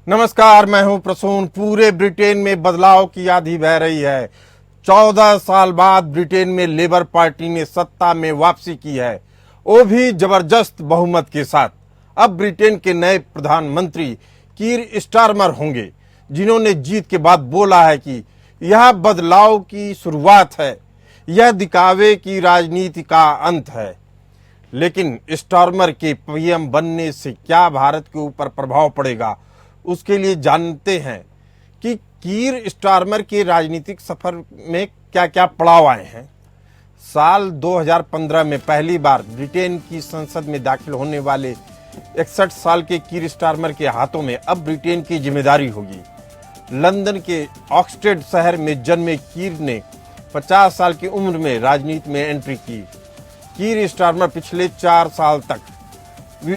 नमस्कार, मैं हूं प्रसून। पूरे ब्रिटेन में बदलाव की आंधी बह रही है। 14 साल बाद ब्रिटेन में लेबर पार्टी ने सत्ता में वापसी की है, वो भी जबरदस्त बहुमत के साथ। अब ब्रिटेन के नए प्रधानमंत्री कीर स्टारमर होंगे, जिन्होंने जीत के बाद बोला है कि यह बदलाव की शुरुआत है, यह दिखावे की राजनीति का अंत है। लेकिन स्टारमर के पीएम बनने से क्या भारत के ऊपर प्रभाव पड़ेगा, उसके लिए जानते हैं कि कीर स्टारमर के राजनीतिक सफर में क्या क्या पड़ाव आए हैं। साल 2015 में पहली बार ब्रिटेन की संसद में दाखिल होने वाले 61 साल के कीर स्टारमर के हाथों में अब ब्रिटेन की जिम्मेदारी होगी। लंदन के ऑक्सफोर्ड शहर में जन्मे कीर ने 50 साल की उम्र में राजनीति में एंट्री की। कीर स्टारमर पिछले 4 साल तक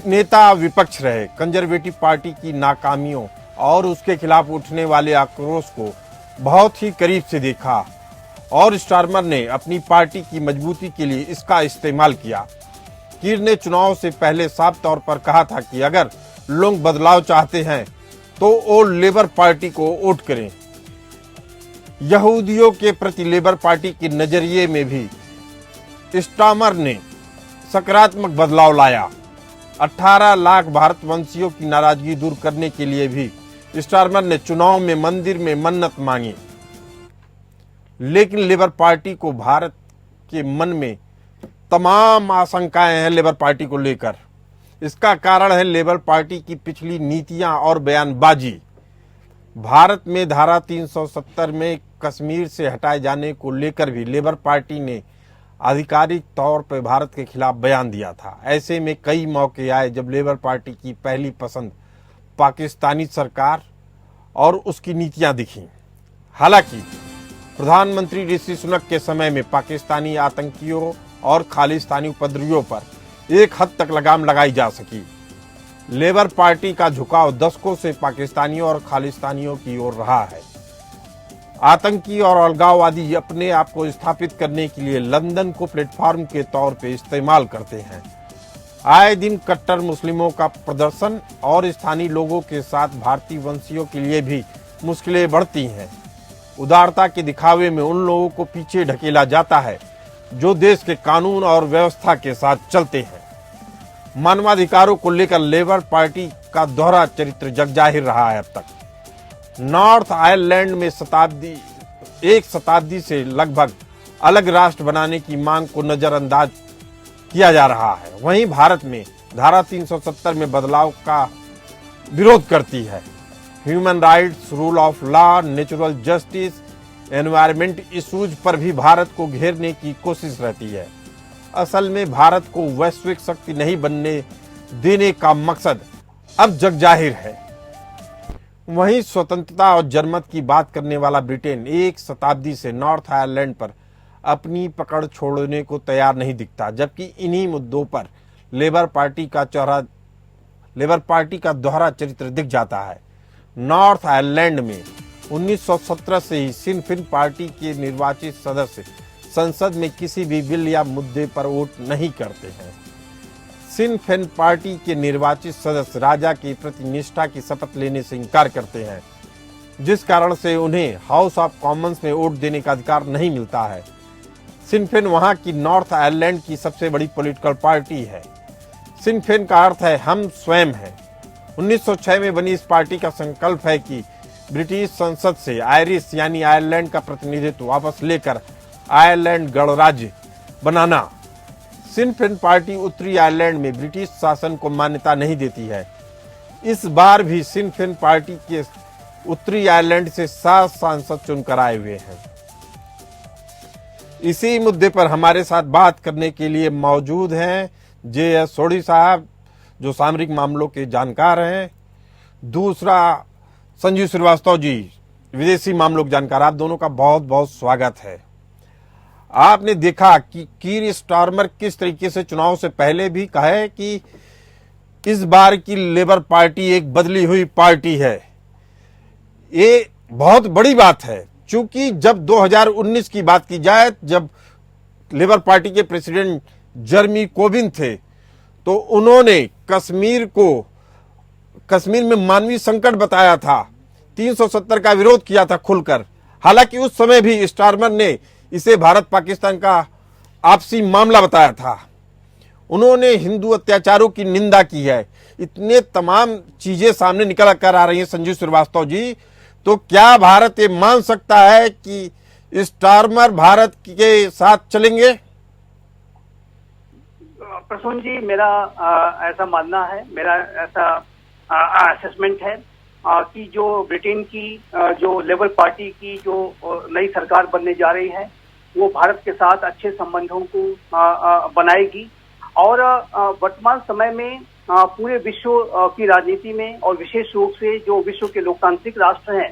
नेता विपक्ष रहे। कंजर्वेटिव पार्टी की नाकामियों और उसके खिलाफ उठने वाले आक्रोश को बहुत ही करीब से देखा और स्टारमर ने अपनी पार्टी की मजबूती के लिए इसका इस्तेमाल किया। कीर ने चुनाव से पहले साफ तौर पर कहा था कि अगर लोग बदलाव चाहते हैं तो वो लेबर पार्टी को वोट करें। यहूदियों के प्रति लेबर पार्टी के नजरिए में भी स्टारमर ने सकारात्मक बदलाव लाया। 18 लाख भारतवंशियों की नाराजगी दूर करने के लिए भी स्टारमर ने चुनाव में मंदिर में मन्नत मांगी। लेकिन लेबर पार्टी को भारत के मन में तमाम आशंकाएं हैं लेबर पार्टी को लेकर। इसका कारण है लेबर पार्टी की पिछली नीतियां और बयानबाजी। भारत में धारा 370 में कश्मीर से हटाए जाने को लेकर भी लेबर पार्टी ने आधिकारिक तौर पर भारत के खिलाफ बयान दिया था। ऐसे में कई मौके आए जब लेबर पार्टी की पहली पसंद पाकिस्तानी सरकार और उसकी नीतियां दिखीं। हालांकि प्रधानमंत्री ऋषि सुनक के समय में पाकिस्तानी आतंकियों और खालिस्तानी उपद्रवियों पर एक हद तक लगाम लगाई जा सकी। लेबर पार्टी का झुकाव दशकों से पाकिस्तानियों और खालिस्तानियों की ओर रहा है। आतंकी और अलगाववादी अपने आप को स्थापित करने के लिए लंदन को प्लेटफॉर्म के तौर पे इस्तेमाल करते हैं। आए दिन कट्टर मुस्लिमों का प्रदर्शन और स्थानीय लोगों के साथ भारतीय वंशियों के लिए भी मुश्किलें बढ़ती हैं। उदारता के दिखावे में उन लोगों को पीछे ढकेला जाता है जो देश के कानून और व्यवस्था के साथ चलते हैं। मानवाधिकारों को लेकर लेबर पार्टी का दोहरा चरित्र जगजाहिर रहा है। अब तक नॉर्थ आयरलैंड में एक शताब्दी से लगभग अलग राष्ट्र बनाने की मांग को नजरअंदाज किया जा रहा है। वहीं भारत में धारा 370 में बदलाव का विरोध करती है। Human rights, rule of law, natural justice, environment issues पर भी भारत को घेरने की कोशिश रहती है। असल में भारत को वैश्विक शक्ति नहीं बनने देने का मकसद अब जगजाहिर है। वहीं स्वतंत्रता और जनमत की बात करने वाला ब्रिटेन एक शताब्दी से नॉर्थ आयरलैंड पर अपनी पकड़ छोड़ने को तैयार नहीं दिखता, जबकि इन्हीं मुद्दों पर लेबर पार्टी का दोहरा चरित्र दिख जाता है। नॉर्थ आयरलैंड में 1917 से ही सिन फेन पार्टी के निर्वाचित सदस्य संसद में किसी भी बिल या मुद्दे पर वोट नहीं करते हैं। सिन फेन पार्टी के निर्वाचित सदस्य राजा के प्रति निष्ठा की शपथ लेने से इनकार करते हैं, जिस कारण से उन्हें हाउस ऑफ कॉमन्स में वोट देने का अधिकार नहीं मिलता है। सिन फेन वहां की नॉर्थ आयरलैंड की सबसे बड़ी पॉलिटिकल पार्टी है। सिन फेन का अर्थ है हम स्वयं हैं। 1906 में बनी इस पार्टी का संकल्प है कि ब्रिटिश संसद से आयरिश यानी आयरलैंड का प्रतिनिधित्व वापस लेकर आयरलैंड गणराज्य बनाना। सिन फेन पार्टी उत्तरी आयरलैंड में ब्रिटिश शासन को मान्यता नहीं देती है। इस बार भी सिन फेन पार्टी के उत्तरी आयरलैंड से 7 सांसद चुनकर आए हुए हैं। इसी मुद्दे पर हमारे साथ बात करने के लिए मौजूद हैं जे.एस. सोढ़ी साहब, जो सामरिक मामलों के जानकार हैं। दूसरा संजीव श्रीवास्तव जी, विदेशी मामलों के जानकार। आप दोनों का बहुत बहुत स्वागत है। आपने देखा कि कीर स्टारमर किस तरीके से चुनाव से पहले भी कहा है कि इस बार की लेबर पार्टी एक बदली हुई पार्टी है। ये बहुत बड़ी बात है, क्योंकि जब 2019 की बात की जाए, जब लेबर पार्टी के प्रेसिडेंट जर्मी कोबिन थे, तो उन्होंने कश्मीर को कश्मीर में मानवीय संकट बताया था, 370 का विरोध किया था खुलकर। हालांकि उस समय भी स्टारमर ने इसे भारत पाकिस्तान का आपसी मामला बताया था। उन्होंने हिंदू अत्याचारों की निंदा की है। इतने तमाम चीजें सामने निकल कर आ रही हैं संजीव श्रीवास्तव जी, तो क्या भारत ये मान सकता है कि स्टारमर भारत के साथ चलेंगे? प्रसून जी, मेरा ऐसा मानना है, मेरा ऐसा असेसमेंट है कि जो ब्रिटेन की जो लेबर पार्टी की जो नई सरकार बनने जा रही है वो भारत के साथ अच्छे संबंधों को बनाएगी। और वर्तमान समय में पूरे विश्व की राजनीति में और विशेष रूप से जो विश्व के लोकतांत्रिक राष्ट्र हैं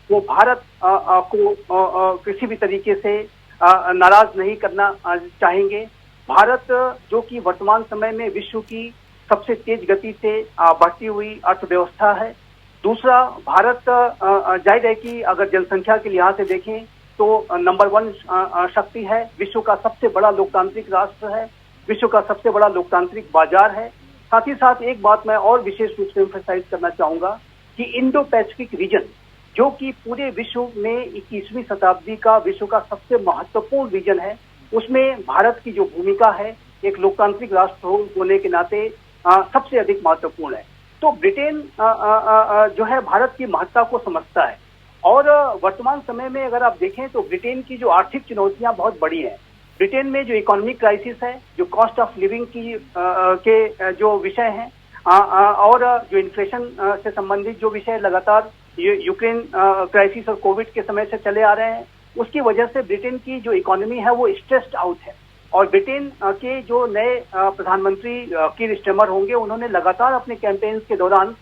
वो भारत को किसी भी तरीके से नाराज नहीं करना चाहेंगे। भारत जो कि वर्तमान समय में विश्व की सबसे तेज गति से बढ़ती हुई अर्थव्यवस्था है। दूसरा, भारत जाहिर है कि अगर जनसंख्या के लिहाज से देखें तो नंबर 1 शक्ति है, विश्व का सबसे बड़ा लोकतांत्रिक राष्ट्र है, विश्व का सबसे बड़ा लोकतांत्रिक बाजार है। साथ ही साथ एक बात मैं और विशेष रूप से एम्फसाइज करना चाहूंगा कि इंडो पैसिफिक रीजन जो कि पूरे विश्व में 21वीं शताब्दी का विश्व का सबसे महत्वपूर्ण रीजन है, उसमें भारत की जो भूमिका है एक लोकतांत्रिक राष्ट्र होने के नाते सबसे अधिक महत्वपूर्ण है। तो ब्रिटेन जो है भारत की महत्ता को समझता है। और वर्तमान समय में अगर आप देखें तो ब्रिटेन की जो आर्थिक चुनौतियां बहुत बड़ी हैं। ब्रिटेन में जो इकोनॉमिक क्राइसिस है, जो कॉस्ट ऑफ लिविंग की के जो विषय हैं और जो इन्फ्लेशन से संबंधित जो विषय लगातार यूक्रेन क्राइसिस और कोविड के समय से चले आ रहे हैं, उसकी वजह से ब्रिटेन की जो इकोनॉमी है वो स्ट्रेस्ड आउट है। और ब्रिटेन के जो नए प्रधानमंत्री कीर स्टारमर होंगे, उन्होंने लगातार अपने कैंपेन्स के दौरान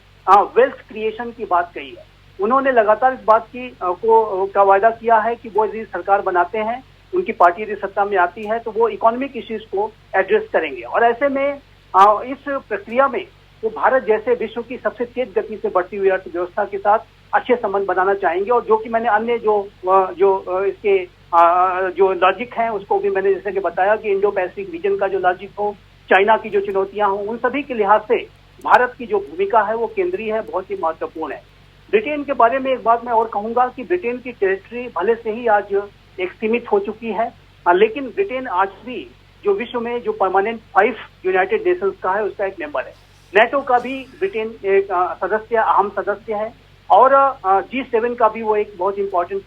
वेल्थ क्रिएशन की बात कही है। उन्होंने लगातार इस बात की का वायदा किया है कि वो यदि सरकार बनाते हैं, उनकी पार्टी यदि सत्ता में आती है तो वो इकोनॉमिक इश्यूज को एड्रेस करेंगे। और ऐसे में इस प्रक्रिया में वो भारत जैसे विश्व की सबसे तेज गति से बढ़ती हुई अर्थव्यवस्था के साथ अच्छे संबंध बनाना चाहेंगे। और जो कि मैंने अन्य जो इसके जो लॉजिक हैं उसको भी मैंने जैसे कि बताया कि इंडो पैसिफिक रीजन का जो लॉजिक हो, चाइना की जो चुनौतियां हो, उन सभी के लिहाज से भारत की जो भूमिका है वो केंद्रीय है, बहुत ही महत्वपूर्ण है। ब्रिटेन के बारे में एक बात मैं और कहूंगा कि ब्रिटेन की टेरिटरी भले से ही आज एक सीमित हो चुकी है, लेकिन ब्रिटेन आज भी जो विश्व में जो परमानेंट 5 यूनाइटेड नेशंस का है उसका एक मेंबर है। नेटो का भी ब्रिटेन एक सदस्य, अहम सदस्य है। और G7 का भी वो एक बहुत इंपॉर्टेंट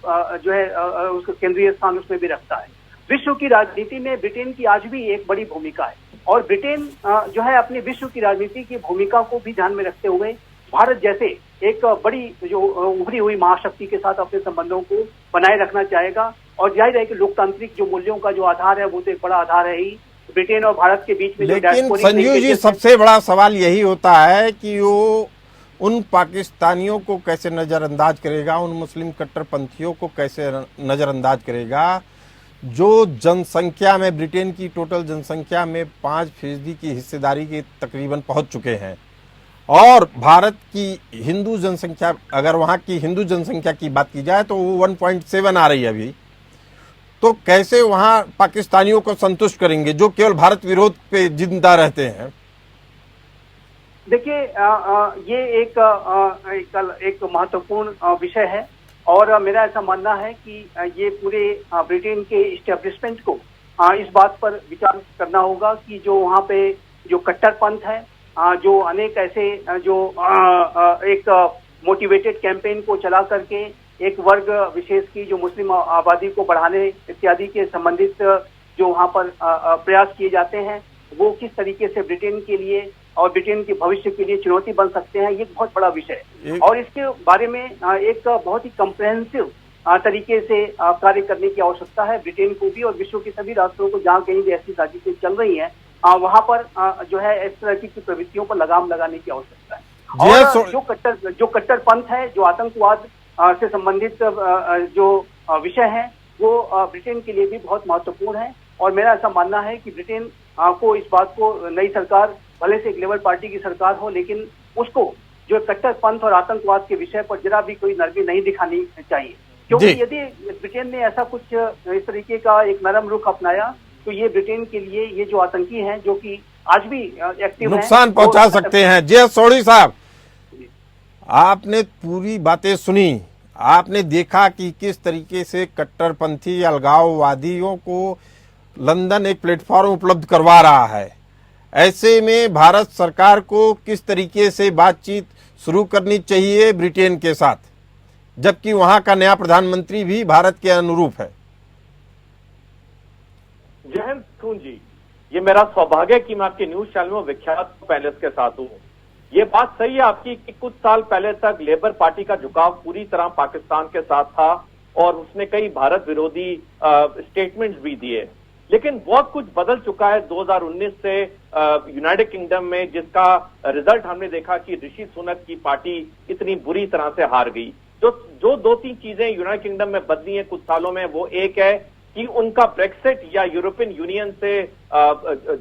जो है उसका केंद्रीय स्थान उसमें भी रखता है। विश्व की राजनीति में ब्रिटेन की आज भी एक बड़ी भूमिका है। और ब्रिटेन जो है अपनी विश्व की राजनीति की भूमिका को भी ध्यान में रखते हुए भारत जैसे एक बड़ी जो उभरी हुई महाशक्ति के साथ अपने संबंधों को बनाए रखना चाहेगा। और जाहिर है कि लोकतांत्रिक जो मूल्यों का जो आधार है वो तो एक बड़ा आधार है ही ब्रिटेन और भारत के बीच में। लेकिन संजीव जी, सबसे बड़ा सवाल यही होता है कि वो उन पाकिस्तानियों को कैसे नजरअंदाज करेगा, उन मुस्लिम कट्टरपंथियों को कैसे नजरअंदाज करेगा जो जनसंख्या में, ब्रिटेन की टोटल जनसंख्या में 5% की हिस्सेदारी के तकरीबन पहुंच चुके हैं। और भारत की हिंदू जनसंख्या, अगर वहां की हिंदू जनसंख्या की बात की जाए तो वो 1.7 आ रही है अभी। तो कैसे वहां पाकिस्तानियों को संतुष्ट करेंगे जो केवल भारत विरोध पे जिंदा रहते हैं? देखिए, ये एक महत्वपूर्ण विषय है। और मेरा ऐसा मानना है कि ये पूरे ब्रिटेन के इस्टेब्लिशमेंट को इस बात पर विचार करना होगा कि जो वहाँ पे जो कट्टरपंथ है, जो अनेक ऐसे जो एक मोटिवेटेड कैंपेन को चला करके एक वर्ग विशेष की जो मुस्लिम आबादी को बढ़ाने इत्यादि के संबंधित जो वहाँ पर प्रयास किए जाते हैं, वो किस तरीके से ब्रिटेन के लिए और ब्रिटेन के भविष्य के लिए चुनौती बन सकते हैं, ये बहुत बड़ा विषय है। और इसके बारे में एक बहुत ही कम्प्रहेंसिव तरीके से कार्य करने की आवश्यकता है ब्रिटेन को भी और विश्व के सभी राष्ट्रों को, जहाँ कहीं भी ऐसी साजिशें चल रही हैं वहां पर जो है इस तरह की प्रवृत्तियों पर लगाम लगाने की आवश्यकता है। और जो कट्टरपंथ है, जो आतंकवाद से संबंधित जो विषय है, वो ब्रिटेन के लिए भी बहुत महत्वपूर्ण है। और मेरा ऐसा मानना है कि ब्रिटेन को इस बात को, नई सरकार भले से एक लेबर पार्टी की सरकार हो, लेकिन उसको जो कट्टरपंथ और आतंकवाद के विषय पर जरा भी कोई नरमी नहीं दिखानी चाहिए। क्योंकि यदि ब्रिटेन ने ऐसा कुछ इस तरीके का एक नरम रुख अपनाया तो ये ब्रिटेन के लिए ये जो आतंकी हैं, जो कि आज भी एक्टिव नुकसान पहुंचा सकते हैं। जी सोढ़ी साहब, आपने पूरी बातें सुनी, आपने देखा कि किस तरीके से कट्टरपंथी अलगाववादियों को लंदन एक प्लेटफॉर्म उपलब्ध करवा रहा है। ऐसे में भारत सरकार को किस तरीके से बातचीत शुरू करनी चाहिए ब्रिटेन के साथ, जबकि वहां का नया प्रधानमंत्री भी भारत के अनुरूप है। जय हिंद सुन जी, ये मेरा सौभाग्य है कि मैं आपके न्यूज चैनल में विख्यात पैनलिस्ट के साथ हूँ। ये बात सही है आपकी कि कुछ साल पहले तक लेबर पार्टी का झुकाव पूरी तरह पाकिस्तान के साथ था और उसने कई भारत विरोधी स्टेटमेंट्स भी दिए, लेकिन बहुत कुछ बदल चुका है 2019 से यूनाइटेड किंगडम में, जिसका रिजल्ट हमने देखा कि ऋषि सुनक की पार्टी इतनी बुरी तरह से हार गई। जो दो तीन चीजें यूनाइटेड किंगडम में बदली हैं कुछ सालों में, वो एक है कि उनका ब्रेक्सिट या यूरोपियन यूनियन से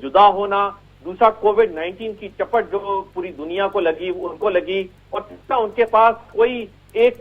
जुदा होना, दूसरा कोविड-19 की चपट जो पूरी दुनिया को लगी उनको लगी, और तीसरा उनके पास कोई एक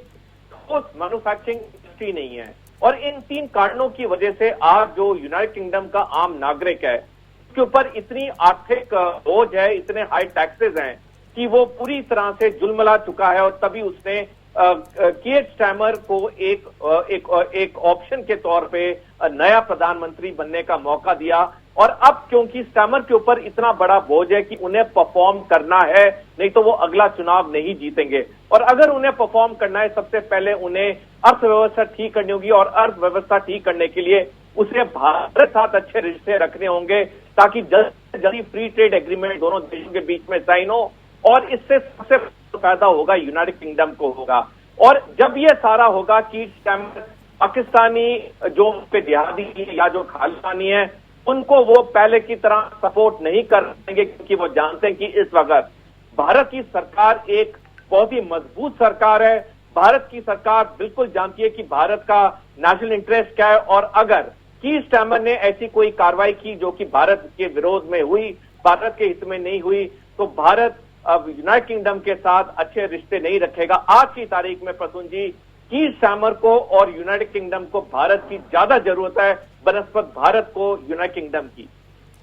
ठोस मैन्युफैक्चरिंग इंडस्ट्री नहीं है। और इन तीन कारणों की वजह से आज जो यूनाइटेड किंगडम का आम नागरिक है उसके ऊपर इतनी आर्थिक बोझ है, इतने हाई टैक्सेस हैं कि वो पूरी तरह से जुलमला चुका है। और तभी उसने कीयर स्टार्मर को एक ऑप्शन के तौर पे नया प्रधानमंत्री बनने का मौका दिया। और अब क्योंकि स्टार्मर के ऊपर इतना बड़ा बोझ है कि उन्हें परफॉर्म करना है, नहीं तो वो अगला चुनाव नहीं जीतेंगे। और अगर उन्हें परफॉर्म करना है, सबसे पहले उन्हें अर्थव्यवस्था ठीक करनी होगी, और अर्थव्यवस्था ठीक करने के लिए उसे भारत के साथ अच्छे रिश्ते रखने होंगे ताकि जल्दी फ्री ट्रेड एग्रीमेंट दोनों देशों के बीच में साइन हो, और इससे सबसे फायदा होगा यूनाइटेड किंगडम को होगा। और जब ये सारा होगा कि पाकिस्तानी जो पे देहाती या जो खालिस्तानी है उनको वो पहले की तरह सपोर्ट नहीं कर पाएंगे, क्योंकि वो जानते हैं कि इस वक्त भारत की सरकार एक बहुत ही मजबूत सरकार है। भारत की सरकार बिल्कुल जानती है कि भारत का नेशनल इंटरेस्ट क्या है, और अगर कीर स्टार्मर ने ऐसी कोई कार्रवाई की जो कि भारत के विरोध में हुई, भारत के हित में नहीं हुई, तो भारत अब यूनाइटेड किंगडम के साथ अच्छे रिश्ते नहीं रखेगा। आज की तारीख में प्रसून जी, कीर स्टार्मर को और यूनाइटेड किंगडम को भारत की ज्यादा जरूरत है बनस्पत भारत को यूनाइटेड किंगडम की।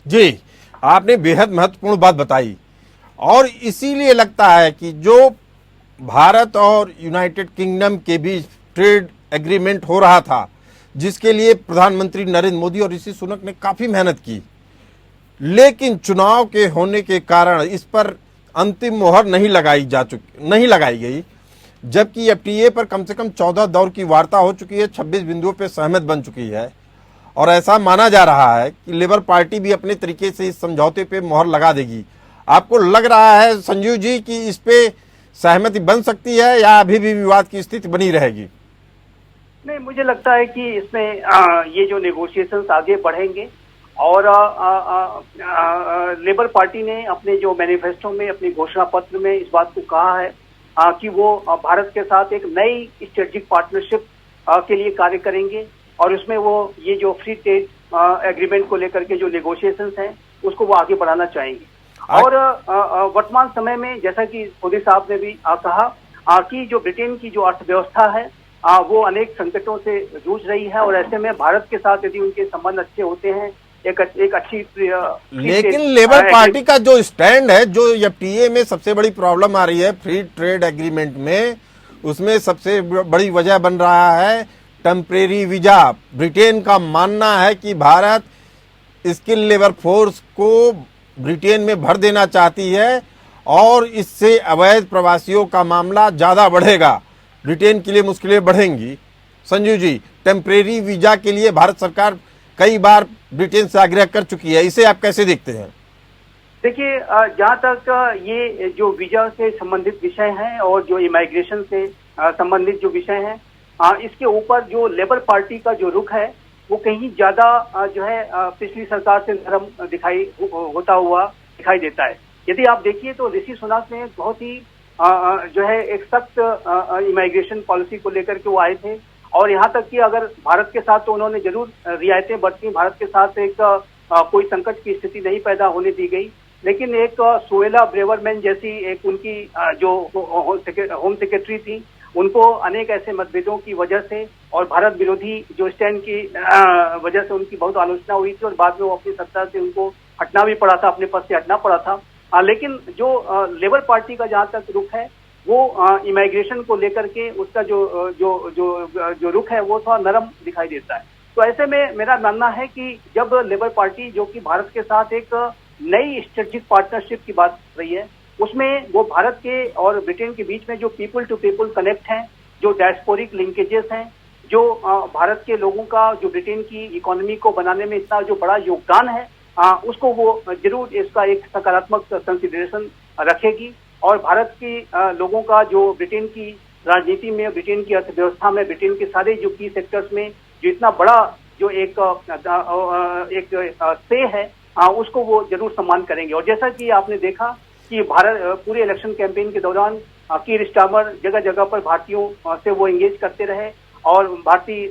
जी, आपने बेहद महत्वपूर्ण बात बताई, और इसीलिए लगता है कि जो भारत और यूनाइटेड किंगडम के बीच ट्रेड एग्रीमेंट हो रहा था, जिसके लिए प्रधानमंत्री नरेंद्र मोदी और ऋषि सुनक ने काफी मेहनत की, लेकिन चुनाव के होने के कारण इस पर अंतिम मोहर नहीं लगाई गई, जबकि एफटीए पर कम से कम 14 दौर की वार्ता हो चुकी है, 26 बिंदुओं पर सहमत बन चुकी है, और ऐसा माना जा रहा है कि लेबर पार्टी भी अपने तरीके से इस समझौते पे मोहर लगा देगी। आपको लग रहा है संजीव जी कि इस पे सहमति बन सकती है या अभी भी विवाद की स्थिति बनी रहेगी? नहीं, मुझे लगता है कि इसमें ये जो नेगोशिएशंस आगे बढ़ेंगे, और लेबर पार्टी ने अपने जो मैनिफेस्टो में, अपने घोषणा पत्र में इस बात को कहा है कि वो भारत के साथ एक नई स्ट्रेटेजिक पार्टनरशिप के लिए कार्य करेंगे, और उसमें वो ये जो फ्री ट्रेड एग्रीमेंट को लेकर के जो नेगोशिएशंस हैं उसको वो आगे बढ़ाना चाहेंगे। और वर्तमान समय में जैसा कि मोदी साहब ने भी कहा कि जो ब्रिटेन की जो अर्थव्यवस्था है वो अनेक संकटों से जूझ रही है, और ऐसे में भारत के साथ यदि उनके संबंध अच्छे होते हैं, एक अच्छी लेकिन लेबर पार्टी का जो स्टैंड है, जो एफटीए में सबसे बड़ी प्रॉब्लम आ रही है फ्री ट्रेड एग्रीमेंट में, उसमें सबसे बड़ी वजह बन रहा है टेम्परेरी वीजा। ब्रिटेन का मानना है कि भारत स्किल लेबर फोर्स को ब्रिटेन में भर देना चाहती है, और इससे अवैध प्रवासियों का मामला ज्यादा बढ़ेगा, ब्रिटेन के लिए मुश्किलें बढ़ेंगी। संजीव जी, टेम्परेरी वीजा के लिए भारत सरकार कई बार ब्रिटेन से आग्रह कर चुकी है, इसे आप कैसे देखते हैं? देखिए, जहाँ तक ये जो वीजा से संबंधित विषय हैं और जो इमिग्रेशन से संबंधित जो विषय हैं, इसके ऊपर जो लेबर पार्टी का जो रुख है वो कहीं ज्यादा जो है पिछली सरकार से नरम होता हुआ दिखाई देता है। यदि आप देखिए तो ऋषि सुनक ने बहुत ही जो है एक सख्त इमिग्रेशन पॉलिसी को लेकर के वो आए थे, और यहाँ तक कि अगर भारत के साथ तो उन्होंने जरूर रियायतें बरती, भारत के साथ एक कोई संकट की स्थिति नहीं पैदा होने दी गई, लेकिन एक सुएला ब्रेवरमैन जैसी एक उनकी जो होम सेक्रेटरी थी, उनको अनेक ऐसे मतभेदों की वजह से और भारत विरोधी जो स्टैंड की वजह से उनकी बहुत आलोचना हुई थी, और बाद में वो अपनी सत्ता से उनको हटना भी पड़ा था, अपने पद से हटना पड़ा था। लेकिन जो लेबर पार्टी का जहाँ तक रुख है वो इमिग्रेशन को लेकर के उसका जो रुख है वो थोड़ा नरम दिखाई देता है। तो ऐसे में मेरा मानना है कि जब लेबर पार्टी जो कि भारत के साथ एक नई स्ट्रेटेजिक पार्टनरशिप की बात रही है, उसमें वो भारत के और ब्रिटेन के बीच में जो पीपल टू पीपल कनेक्ट हैं, जो डायस्पोरिक लिंकेजेस हैं, जो भारत के लोगों का जो ब्रिटेन की इकोनॉमी को बनाने में इतना जो बड़ा योगदान है, उसको वो जरूर इसका एक सकारात्मक कंसिडरेशन रखेगी। और भारत की लोगों का जो ब्रिटेन की राजनीति में, ब्रिटेन की अर्थव्यवस्था में, ब्रिटेन के सारे जो की सेक्टर्स में जो इतना बड़ा जो एक से है, उसको वो जरूर सम्मान करेंगे। और जैसा कि आपने देखा कि भारत पूरे इलेक्शन कैंपेन के दौरान कीर स्टारमर जगह जगह पर भारतीयों से वो एंगेज करते रहे और भारतीय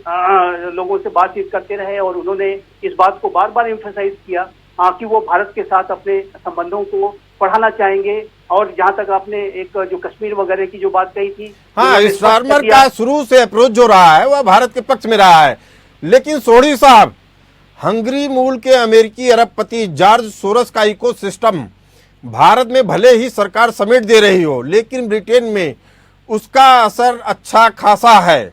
लोगों से बातचीत करते रहे, और उन्होंने इस बात को बार बार एम्फसाइज किया कि वो भारत के साथ अपने संबंधों को बढ़ाना चाहेंगे। और जहां तक आपने एक जो कश्मीर वगैरह की जो बात कही थी, हाँ, स्टारमर का शुरू से अप्रोच जो रहा है वह भारत के पक्ष में रहा है। लेकिन सोढ़ी साहब, हंगरी मूल के अमेरिकी अरबपति जॉर्ज सोरस का इकोसिस्टम भारत में भले ही सरकार समेट दे रही हो, लेकिन ब्रिटेन में उसका असर अच्छा खासा है,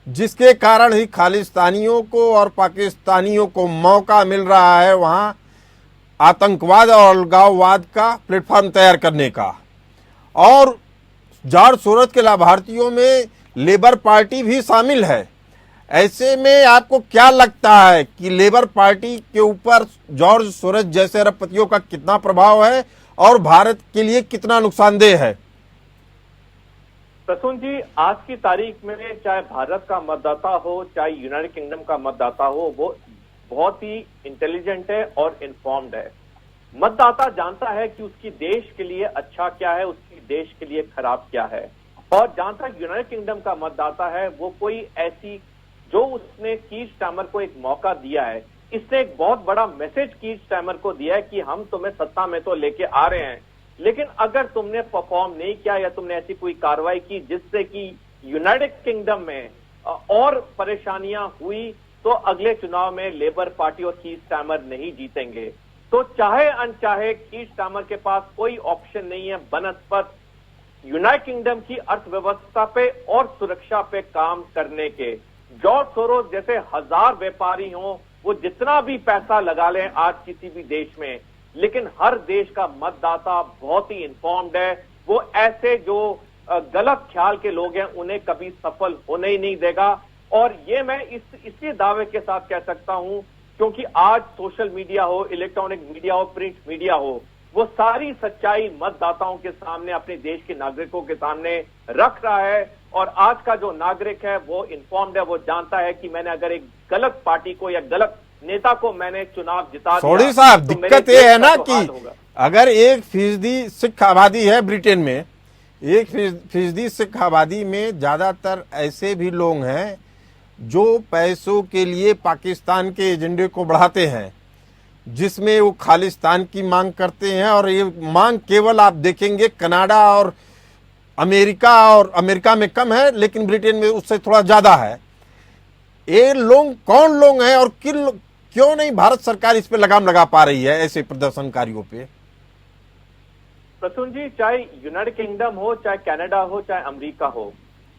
जिसके कारण ही खालिस्तानियों को और पाकिस्तानियों को मौका मिल रहा है वहां आतंकवाद और अलगाववाद का प्लेटफॉर्म तैयार करने का। और जॉर्ज सोरस के लाभार्थियों में लेबर पार्टी भी शामिल है। ऐसे में आपको क्या लगता है कि लेबर पार्टी के ऊपर जॉर्ज सोरस जैसे अरबपतियों का कितना प्रभाव है और भारत के लिए कितना नुकसानदेह है? प्रसून जी, आज की तारीख में चाहे भारत का मतदाता हो, चाहे यूनाइटेड किंगडम का मतदाता हो, वो बहुत ही इंटेलिजेंट है और इन्फॉर्म्ड है। मतदाता जानता है कि उसकी देश के लिए अच्छा क्या है, उसकी देश के लिए खराब क्या है। और जहां तक यूनाइटेड किंगडम का मतदाता है, वो कोई ऐसी जो उसने कीर स्टारमर को एक मौका दिया है, इसने एक बहुत बड़ा मैसेज कीर स्टारमर को दिया है कि हम तुम्हें सत्ता में तो लेके आ रहे हैं, लेकिन अगर तुमने परफॉर्म नहीं किया या तुमने ऐसी कोई कार्रवाई की जिससे कि यूनाइटेड किंगडम में और परेशानियां हुई, तो अगले चुनाव में लेबर पार्टी और कीर स्टारमर नहीं जीतेंगे। तो चाहे अनचाहे कीर स्टारमर के पास कोई ऑप्शन नहीं है बनस्पत यूनाइटेड किंगडम की अर्थव्यवस्था पे और सुरक्षा पे काम करने के। जॉर्ज सोरोस जैसे 1000 व्यापारी हों, वो जितना भी पैसा लगा लें आज किसी भी देश में, लेकिन हर देश का मतदाता बहुत ही इन्फॉर्म्ड है। वो ऐसे जो गलत ख्याल के लोग हैं उन्हें कभी सफल होने ही नहीं देगा। और ये मैं इसी दावे के साथ कह सकता हूं क्योंकि आज सोशल मीडिया हो, इलेक्ट्रॉनिक मीडिया हो, प्रिंट मीडिया हो, वो सारी सच्चाई मतदाताओं के सामने, अपने देश के नागरिकों के सामने रख रहा है। और आज का जो नागरिक है वो इन्फॉर्म्ड है, वो जानता है कि मैंने अगर एक गलत पार्टी को या गलत नेता को मैंने चुनाव जिता दिया। सोढ़ी साहब, दिक्कत ये है ना कि अगर 1% सिख आबादी है ब्रिटेन में, 1% सिख आबादी में ज्यादातर ऐसे भी लोग हैं जो पैसों के लिए पाकिस्तान के एजेंडे को बढ़ाते हैं, जिसमें वो खालिस्तान की मांग करते हैं। और ये मांग केवल आप देखेंगे कनाडा और अमेरिका में कम है, लेकिन ब्रिटेन में उससे थोड़ा ज्यादा है। ये लोग कौन लोग हैं और क्यों नहीं भारत सरकार इस पे लगाम लगा पा रही है ऐसे प्रदर्शनकारियों पे? प्रसून जी, चाहे यूनाइटेड किंगडम हो, चाहे कनाडा हो, चाहे अमेरिका हो,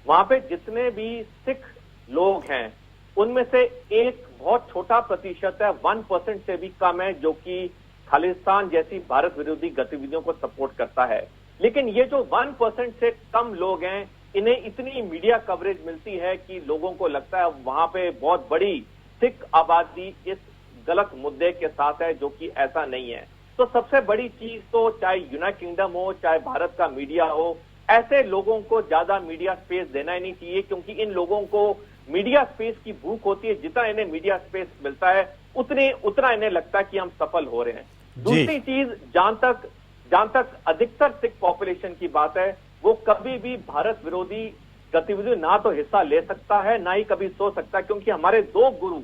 वहां पे जितने भी सिख लोग हैं उनमें से एक बहुत छोटा प्रतिशत है, 1% से भी कम है, जो कि खालिस्तान जैसी भारत विरोधी गतिविधियों को सपोर्ट करता है। लेकिन ये जो 1% से कम लोग हैं, इन्हें इतनी मीडिया कवरेज मिलती है कि लोगों को लगता है वहां पे बहुत बड़ी सिख आबादी इस गलत मुद्दे के साथ है, जो कि ऐसा नहीं है। तो सबसे बड़ी चीज तो चाहे यूनाइटेड किंगडम हो, चाहे भारत का मीडिया हो, ऐसे लोगों को ज्यादा मीडिया स्पेस देना ही नहीं चाहिए, क्योंकि इन लोगों को मीडिया स्पेस की भूख होती है। जितना इन्हें मीडिया स्पेस मिलता है उतना इन्हें लगता है कि हम सफल हो रहे हैं। दूसरी चीज, जहां तक अधिकतर सिख पॉपुलेशन की बात है, वो कभी भी भारत विरोधी गतिविधि ना तो हिस्सा ले सकता है, ना ही कभी सोच सकता है, क्योंकि हमारे 2 गुरु,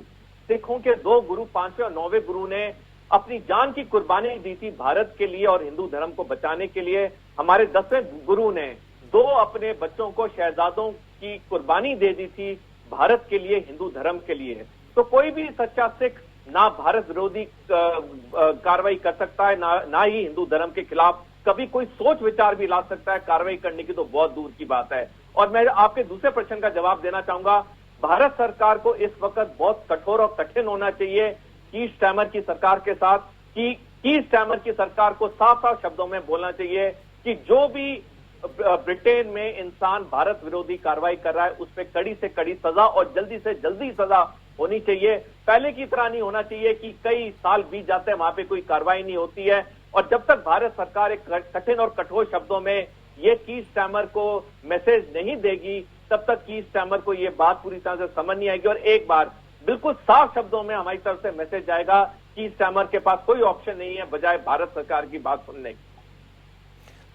सिखों के 2 गुरु, 5वें और 9वें गुरु ने अपनी जान की कुर्बानी दी थी भारत के लिए और हिंदू धर्म को बचाने के लिए। हमारे 10वें गुरु ने 2 अपने बच्चों को, शहजादों की कुर्बानी दे दी थी भारत के लिए, हिंदू धर्म के लिए। तो कोई भी सच्चा सिख ना भारत विरोधी कार्रवाई कर सकता है, ना ही हिंदू धर्म के खिलाफ कभी कोई सोच विचार भी ला सकता है, कार्रवाई करने की तो बहुत दूर की बात है। और मैं आपके दूसरे प्रश्न का जवाब देना चाहूंगा, भारत सरकार को इस वक्त बहुत कठोर और कठिन होना चाहिए कीर स्टारमर की सरकार के साथ, कि कीर स्टारमर की सरकार को साफ साफ शब्दों में बोलना चाहिए कि जो भी ब्रिटेन में इंसान भारत विरोधी कार्रवाई कर रहा है उस पर कड़ी से कड़ी सजा और जल्दी से जल्दी सजा होनी चाहिए। पहले की तरह नहीं होना चाहिए कि कई साल बीत जाते हैं, वहां पे कोई कार्रवाई नहीं होती है। और जब तक भारत सरकार एक कठिन और कठोर शब्दों में ये कीर स्टारमर को मैसेज नहीं देगी, तब तक कीर स्टारमर को ये बात पूरी तरह से समझ नहीं आएगी। और एक बार बिल्कुल साफ शब्दों में हमारी तरफ से मैसेज जाएगा, कीर स्टारमर के पास कोई ऑप्शन नहीं है बजाय भारत सरकार की बात सुनने की।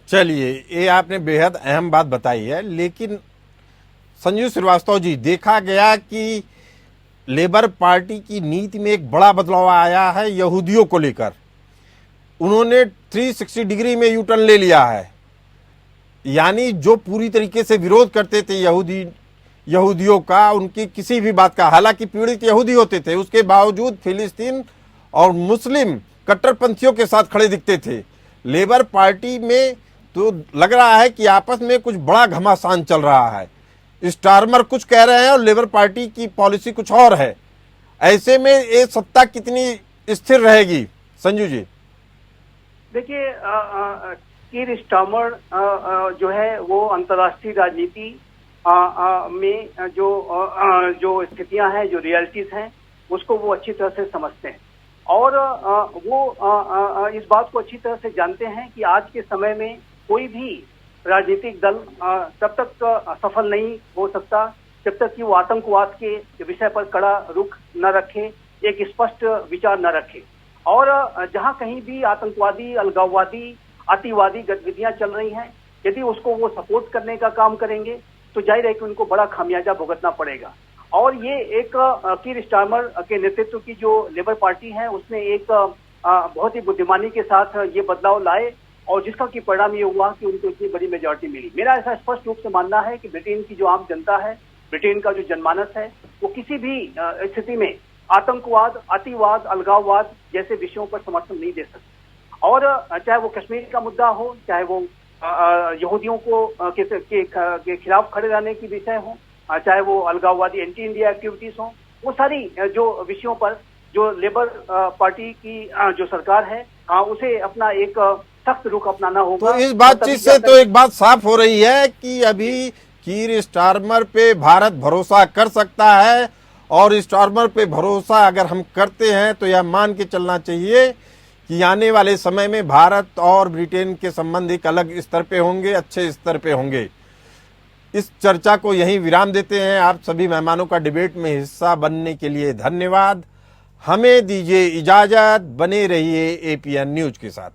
चलिए, ये आपने बेहद अहम बात बताई है, लेकिन संजू श्रीवास्तव जी, देखा गया कि लेबर पार्टी की नीति में एक बड़ा बदलाव आया है यहूदियों को लेकर। उन्होंने 360 डिग्री में यूटर्न ले लिया है, यानी जो पूरी तरीके से विरोध करते थे यहूदियों का, उनकी किसी भी बात का, हालांकि पीड़ित यहूदी होते थे, उसके बावजूद फिलिस्तीन और मुस्लिम कट्टरपंथियों के साथ खड़े दिखते थे। लेबर पार्टी में तो लग रहा है कि आपस में कुछ बड़ा घमासान चल रहा है। स्टारमर कुछ कह रहे हैं और लेबर पार्टी की पॉलिसी कुछ और है। ऐसे में ये सत्ता कितनी स्थिर रहेगी संजू जी? देखिए, कीर स्टारमर जो है वो अंतर्राष्ट्रीय राजनीति में जो स्थितियां हैं, जो रियलिटीज हैं, उसको वो अच्छी तरह से समझते हैं और वो इस बात को अच्छी तरह से जानते हैं कि आज के समय में कोई भी राजनीतिक दल तब तक सफल नहीं हो सकता जब तक कि वो आतंकवाद के विषय पर कड़ा रुख न रखे, एक स्पष्ट विचार न रखे। और जहां कहीं भी आतंकवादी, अलगाववादी, अतिवादी गतिविधियां चल रही हैं, यदि उसको वो सपोर्ट करने का काम करेंगे तो जाहिर है कि उनको बड़ा खामियाजा भुगतना पड़ेगा। और ये एक कीर स्टारमर के नेतृत्व की जो लेबर पार्टी है उसने एक बहुत ही बुद्धिमानी के साथ ये बदलाव लाए और जिसका कि परिणाम ये हुआ कि उनको इतनी बड़ी मेजॉरिटी मिली। मेरा ऐसा स्पष्ट रूप से मानना है कि ब्रिटेन की जो आम जनता है, ब्रिटेन का जो जनमानस है, वो किसी भी स्थिति में आतंकवाद, अतिवाद, अलगाववाद जैसे विषयों पर समर्थन नहीं दे सकती। और चाहे वो कश्मीर का मुद्दा हो, चाहे वो यहूदियों को के खिलाफ खड़े रहने की विषय हो, चाहे वो अलगाववादी एंटी इंडिया एक्टिविटीज हो, वो सारी जो विषयों पर जो लेबर पार्टी की जो सरकार है उसे अपना एक सख्त रुख अपनाना होगा। तो इस बातचीत से तो एक बात साफ हो रही है कि अभी कीर स्टारमर पे भारत भरोसा कर सकता है और स्टारमर पे भरोसा अगर हम करते हैं तो यह मान के चलना चाहिए कि आने वाले समय में भारत और ब्रिटेन के संबंध एक अलग स्तर पे होंगे, अच्छे स्तर पे होंगे। इस चर्चा को यहीं विराम देते हैं। आप सभी मेहमानों का डिबेट में हिस्सा बनने के लिए धन्यवाद। हमें दीजिए इजाजत, बने रहिए एपीएन न्यूज के साथ।